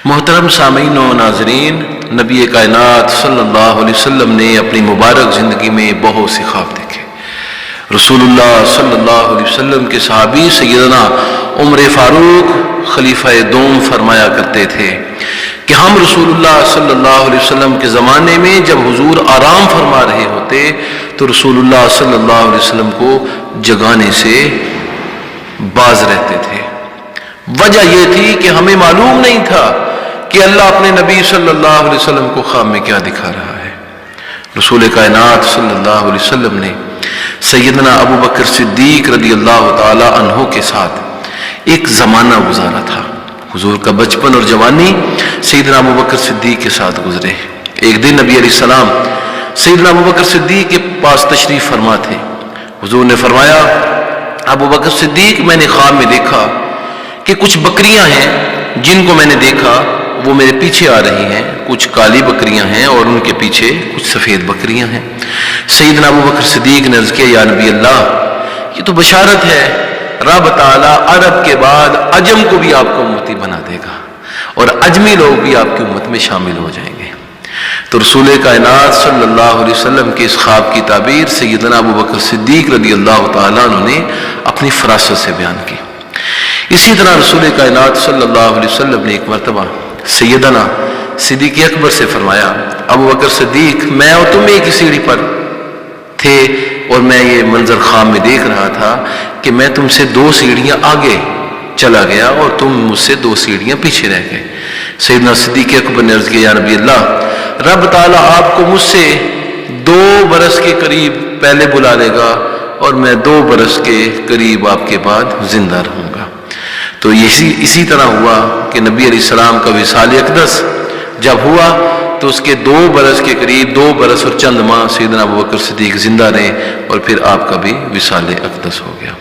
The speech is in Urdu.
محترم سامعین و ناظرین، نبی کائنات صلی اللہ علیہ وسلم نے اپنی مبارک زندگی میں بہت سے خواب دیکھے۔ رسول اللہ صلی اللہ علیہ وسلم کے صحابی سیدنا عمر فاروق خلیفہ دوم فرمایا کرتے تھے کہ ہم رسول اللہ صلی اللہ علیہ وسلم کے زمانے میں جب حضور آرام فرما رہے ہوتے تو رسول اللہ صلی اللہ علیہ وسلم کو جگانے سے باز رہتے تھے۔ وجہ یہ تھی کہ ہمیں معلوم نہیں تھا کہ اللہ اپنے نبی صلی اللہ علیہ وسلم کو خواب میں کیا دکھا رہا ہے۔ رسول کائنات صلی اللہ علیہ وسلم نے سیدنا ابوبکر صدیق رضی اللہ تعالی عنہ کے ساتھ ایک زمانہ گزارا تھا۔ حضور کا بچپن اور جوانی سیدنا ابوبکر صدیق کے ساتھ گزرے۔ ایک دن نبی علیہ السلام سیدنا ابوبکر صدیق کے پاس تشریف فرما تھے۔ حضور نے فرمایا، ابوبکر صدیق، میں نے خواب میں دیکھا کہ کچھ بکریاں ہیں جن کو میں نے دیکھا وہ میرے پیچھے آ رہی ہیں، کچھ کالی بکریاں ہیں اور ان کے پیچھے کچھ سفید بکریاں ہیں۔ سیدنا ابوبکر صدیق نے عرض کیا، یا نبی اللہ، یہ تو بشارت ہے، رب تعالیٰ عرب کے بعد عجم کو بھی آپ کو امتی بنا دے گا اور عجمی لوگ بھی آپ کی امت میں شامل ہو جائیں گے۔ تو رسول کائنات صلی اللہ علیہ وسلم کے اس خواب کی تعبیر سیدنا ابوبکر صدیق رضی اللہ تعالیٰ عنہ نے اپنی فراست سے بیان کی۔ اسی طرح رسول کائنات صلی اللہ علیہ وسلم نے ایک مرتبہ سیدنا صدیق اکبر سے فرمایا، ابوبکر صدیق، میں اور تم ایک ہی سیڑھی پر تھے اور میں یہ منظر خواب میں دیکھ رہا تھا کہ میں تم سے 2 سیڑھیاں آگے چلا گیا اور تم مجھ سے 2 سیڑھیاں پیچھے رہ گئے۔ سیدنا صدیق اکبر نے عرض کیا، یا نبی اللہ، رب تعالیٰ آپ کو مجھ سے 2 برس کے قریب پہلے بلا لے گا اور میں 2 برس کے قریب آپ کے بعد زندہ رہوں گا۔ تو اسی طرح ہوا کہ نبی علیہ السلام کا وصال اقدس جب ہوا تو اس کے 2 برس کے قریب 2 برس اور چند ماہ سیدنا ابوبکر صدیق زندہ رہے اور پھر آپ کا بھی وصال اقدس ہو گیا۔